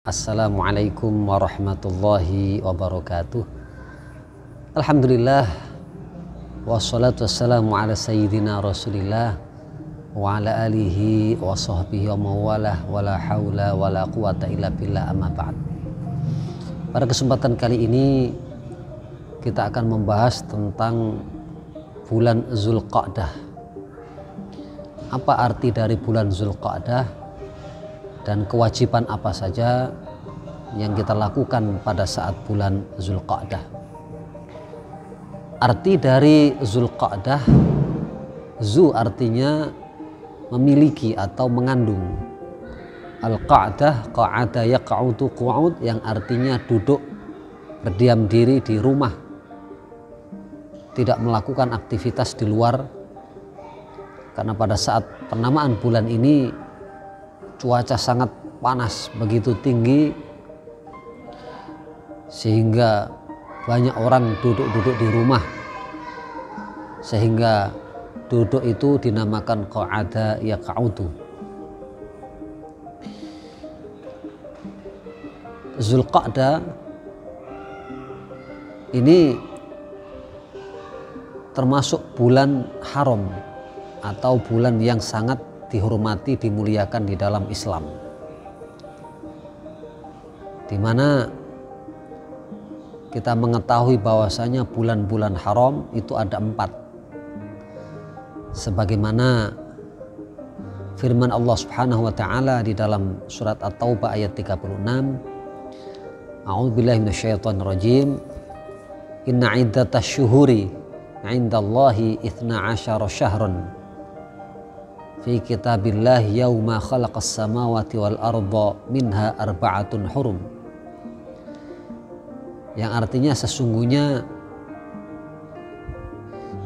Assalamualaikum warahmatullahi wabarakatuh. Alhamdulillah, wassalatu wassalamu ala sayyidina rasulillah wa ala alihi wa sahbihi wa mawalah wa la hawla wa la quwata illa billah, amma ba'd. Pada kesempatan kali ini kita akan membahas tentang bulan Zulqa'dah. Apa arti dari bulan Zulqa'dah dan kewajiban apa saja yang kita lakukan pada saat bulan Zulqa'dah. Arti dari Zulqa'dah, zu artinya memiliki atau mengandung. Al-qa'dah, qa'ada yaq'udu qu'ud, yang artinya duduk berdiam diri di rumah, tidak melakukan aktivitas di luar, karena pada saat penamaan bulan ini cuaca sangat panas, begitu tinggi sehingga banyak orang duduk-duduk di rumah, sehingga duduk itu dinamakan qa'ada yaq'udu. Zulqa'dah ini termasuk bulan haram atau bulan yang sangat dihormati, dimuliakan di dalam Islam, di mana kita mengetahui bahwasanya bulan-bulan haram itu ada 4. Sebagaimana firman Allah Subhanahu wa taala di dalam surat At-Taubah ayat 36, A'udzubillahi minasyaitonir rajim. Inna iddatash syuhuri 'indallahi 12 syahran fi kitabillahi yauma khalaqas samawati wal arda minha arba'atun hurum. Yang artinya sesungguhnya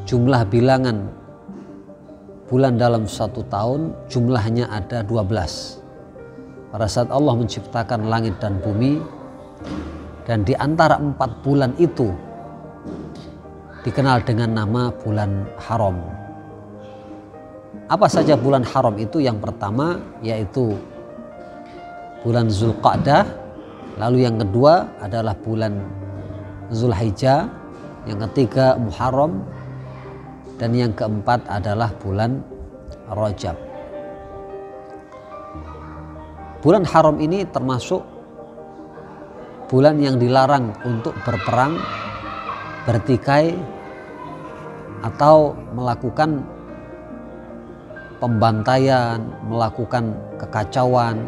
jumlah bilangan bulan dalam satu tahun jumlahnya ada 12. Pada saat Allah menciptakan langit dan bumi, dan di antara 4 bulan itu dikenal dengan nama bulan haram. Apa saja bulan haram itu? Yang pertama yaitu bulan Zulqa'dah, lalu yang kedua adalah bulan Zulhijjah, yang ketiga Muharram, dan yang keempat adalah bulan Rajab. Bulan haram ini termasuk bulan yang dilarang untuk berperang, bertikai, atau melakukan pembantaian, melakukan kekacauan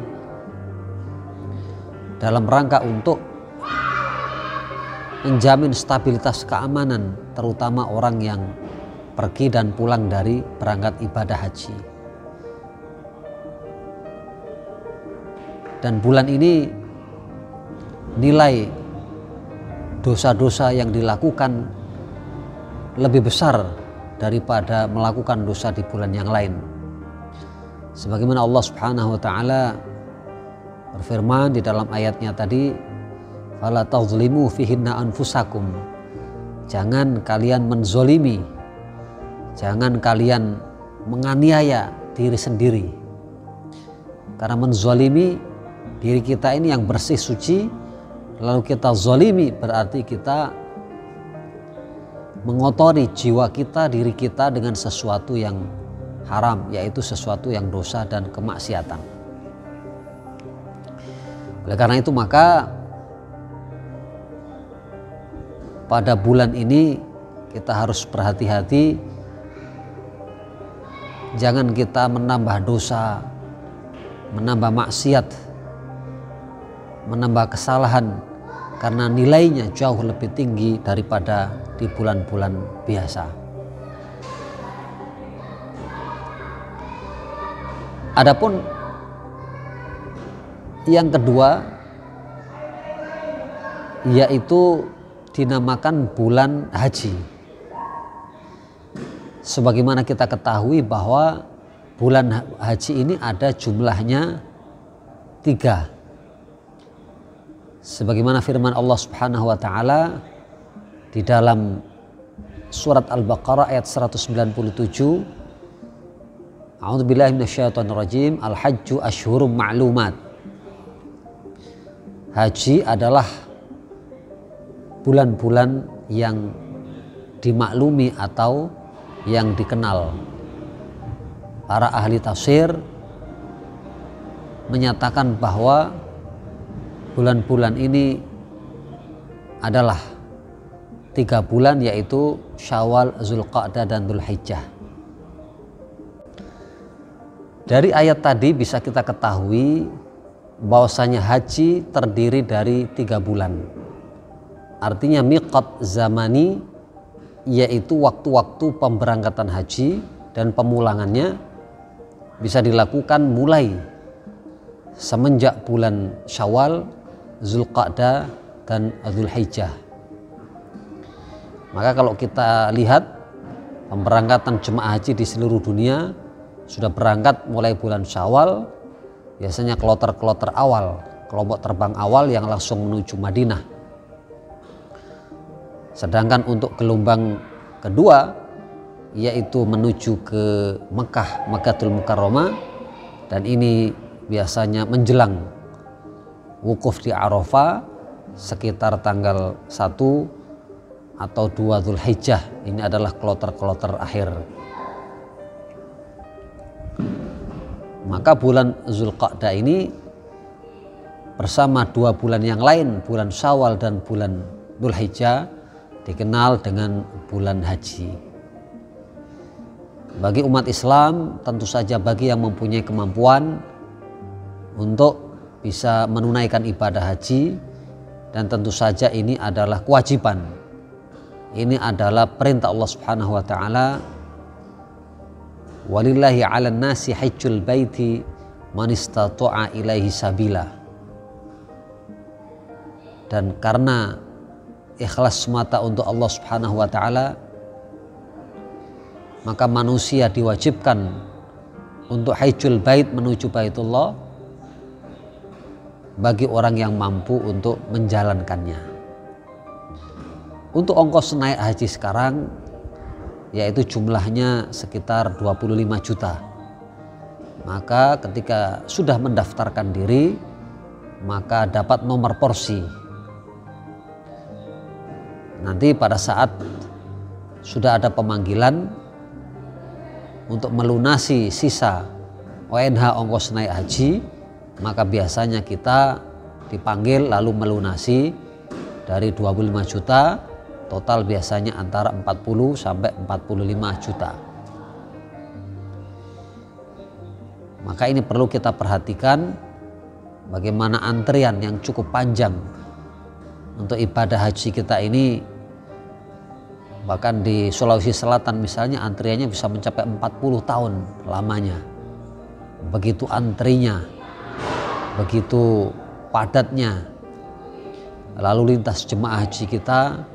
dalam rangka untuk menjamin stabilitas keamanan, terutama orang yang pergi dan pulang dari berangkat ibadah haji. Dan bulan ini nilai dosa-dosa yang dilakukan lebih besar daripada melakukan dosa di bulan yang lain. Sebagaimana Allah Subhanahu wa taala berfirman di dalam ayatnya tadi, fala tazlimu fihinna anfusakum. Jangan kalian menzolimi, jangan kalian menganiaya diri sendiri. Karena menzolimi diri kita ini yang bersih suci, lalu kita zolimi berarti kita mengotori jiwa kita, diri kita dengan sesuatu yang haram, yaitu sesuatu yang dosa dan kemaksiatan. Oleh karena itu maka pada bulan ini kita harus berhati-hati, jangan kita menambah dosa, menambah maksiat, menambah kesalahan, karena nilainya jauh lebih tinggi daripada di bulan-bulan biasa. Adapun yang kedua yaitu dinamakan bulan haji. Sebagaimana kita ketahui bahwa bulan haji ini ada jumlahnya 3. Sebagaimana firman Allah Subhanahu wa taala di dalam surat Al-Baqarah ayat 197, A'udzubillahi minasyaitonir rajim. Al-hajju asyhurum ma'lumat. haji adalah bulan-bulan yang dimaklumi atau yang dikenal. Para ahli tafsir menyatakan bahwa bulan-bulan ini adalah 3 bulan, yaitu Syawal, Zulqa'dah, dan Dzulhijjah. Dari ayat tadi bisa kita ketahui bahwasanya haji terdiri dari 3 bulan. Artinya miqat zamani, yaitu waktu-waktu pemberangkatan haji dan pemulangannya bisa dilakukan mulai semenjak bulan Syawal, Zulqa'dah, dan Dzulhijjah. Maka kalau kita lihat pemberangkatan jemaah haji di seluruh dunia sudah berangkat mulai bulan Syawal, biasanya kloter-kloter awal, kelompok terbang awal yang langsung menuju Madinah. Sedangkan untuk gelombang kedua, yaitu menuju ke Mekah, Makkatul Mukarramah, dan ini biasanya menjelang wukuf di Arafah sekitar tanggal 1 atau 2 Dzulhijjah. Ini adalah kloter-kloter akhir. Maka bulan Zulqa'dah ini bersama 2 bulan yang lain, bulan Syawal dan bulan Dzulhijjah, dikenal dengan bulan haji. Bagi umat Islam, tentu saja bagi yang mempunyai kemampuan untuk bisa menunaikan ibadah haji, dan tentu saja ini adalah kewajiban. Ini adalah perintah Allah Subhanahu wa taala, walillahi 'alan nasi hajjul baiti man istata'a ilaihi sabila. Dan karena ikhlas semata untuk Allah Subhanahu wa taala, maka manusia diwajibkan untuk hajjul bait, menuju Baitullah, bagi orang yang mampu untuk menjalankannya. Untuk ongkos naik haji sekarang, yaitu jumlahnya sekitar 25 juta. Maka ketika sudah mendaftarkan diri, maka dapat nomor porsi. Nanti pada saat sudah ada pemanggilan untuk melunasi sisa ONH ongkos naik haji, maka biasanya kita dipanggil lalu melunasi dari 25 juta, total biasanya antara 40 sampai 45 juta. Maka ini perlu kita perhatikan bagaimana antrian yang cukup panjang untuk ibadah haji kita ini. Bahkan di Sulawesi Selatan misalnya antriannya bisa mencapai 40 tahun lamanya. Begitu antrinya, begitu padatnya lalu lintas jemaah haji kita.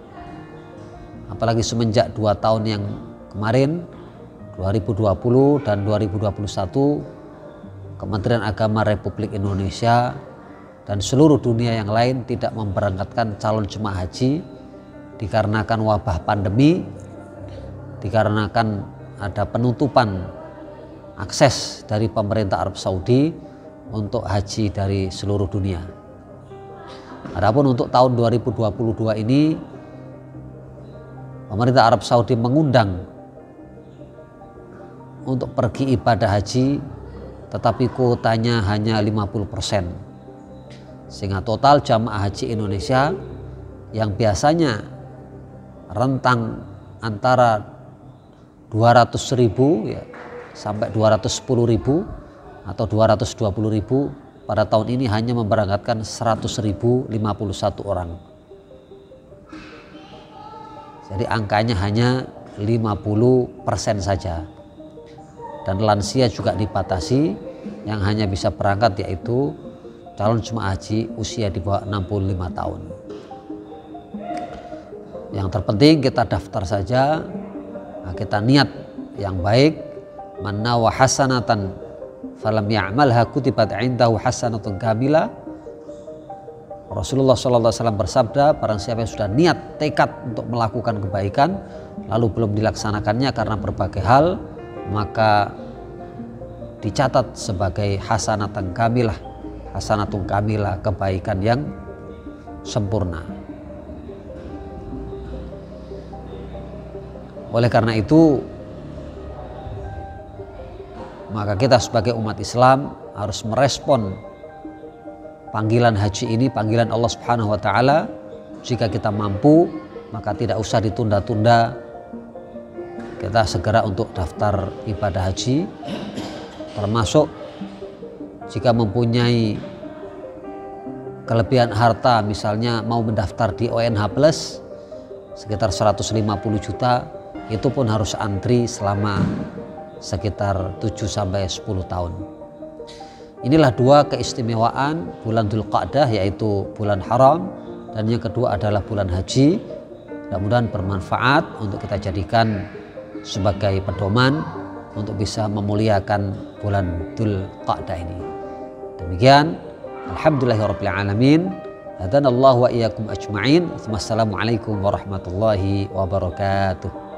Apalagi semenjak 2 tahun yang kemarin, 2020 dan 2021, Kementerian Agama Republik Indonesia dan seluruh dunia yang lain tidak memberangkatkan calon jemaah haji dikarenakan wabah pandemi, dikarenakan ada penutupan akses dari pemerintah Arab Saudi untuk haji dari seluruh dunia. Adapun untuk tahun 2022 ini, pemerintah Arab Saudi mengundang untuk pergi ibadah haji, tetapi kuotanya hanya 50%. Sehingga total jamaah haji Indonesia yang biasanya rentang antara 200.000 ya, sampai 210.000 atau 220.000, pada tahun ini hanya memberangkatkan 100.051 orang. Jadi angkanya hanya 50% saja. Dan lansia juga dibatasi, yang hanya bisa berangkat yaitu calon jemaah haji usia di bawah 65 tahun. Yang terpenting kita daftar saja, kita niat yang baik. Man nawa hasanatan falam ya'malha kutibat 'indahu hasanatun kamilah. Rasulullah SAW bersabda, barang siapa yang sudah niat, tekad untuk melakukan kebaikan, lalu belum dilaksanakannya karena berbagai hal, maka dicatat sebagai hasanatun kamilah, kebaikan yang sempurna. Oleh karena itu, maka kita sebagai umat Islam harus merespon panggilan haji ini, panggilan Allah Subhanahu wa taala. Jika kita mampu, maka tidak usah ditunda-tunda. Kita segera untuk daftar ibadah haji, termasuk jika mempunyai kelebihan harta, misalnya mau mendaftar di ONH Plus sekitar 150 juta, itu pun harus antri selama sekitar 7-10 tahun. Inilah dua keistimewaan bulan Dzulqa'dah, yaitu bulan haram, dan yang kedua adalah bulan haji. Mudah-mudahan bermanfaat untuk kita jadikan sebagai pedoman untuk bisa memuliakan bulan Dzulqa'dah ini. Demikian, alhamdulillahirabbil alamin. Hadanallahu wa iyyakum ajma'in. Wassalamualaikum warahmatullahi wabarakatuh.